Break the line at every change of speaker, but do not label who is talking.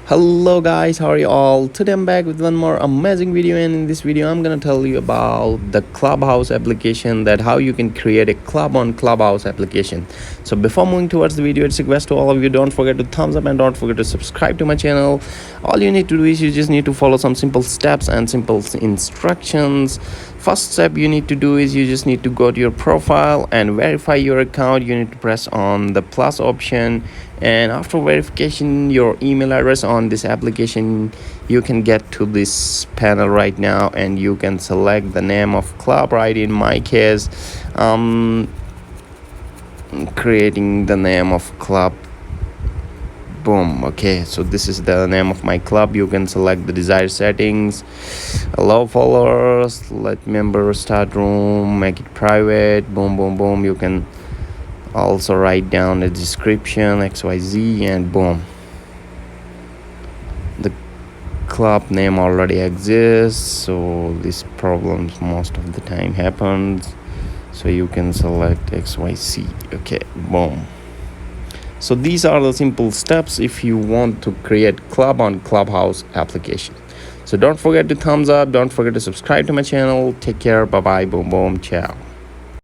Hello guys, how are you all? Today I'm back with one more amazing video, and in this video I'm gonna tell you about the Clubhouse application, that how you can create a club on Clubhouse application. So before moving towards the video, it's a request to all of you, don't forget to thumbs up and don't forget to subscribe to my channel. All you need to do is you just need to follow some simple steps and simple instructions. First step you need to do is you just need to go to your profile and verify your account. You need to press on the plus option, and after verification your email address on this application, you can get to this panel right now and you can select the name of club. Right, in my case creating the name of club. Boom. Okay, so this is the name of my club. You can select the desired settings: allow followers, let members start room, make it private. Boom boom boom. You can also write down a description XYZ, and boom, the club name already exists, so these problems most of the time happens. So you can select XYZ. Okay, boom. So these are the simple steps if you want to create club on Clubhouse application. So don't forget to thumbs up, don't forget to subscribe to my channel. Take care, bye bye, boom boom, ciao.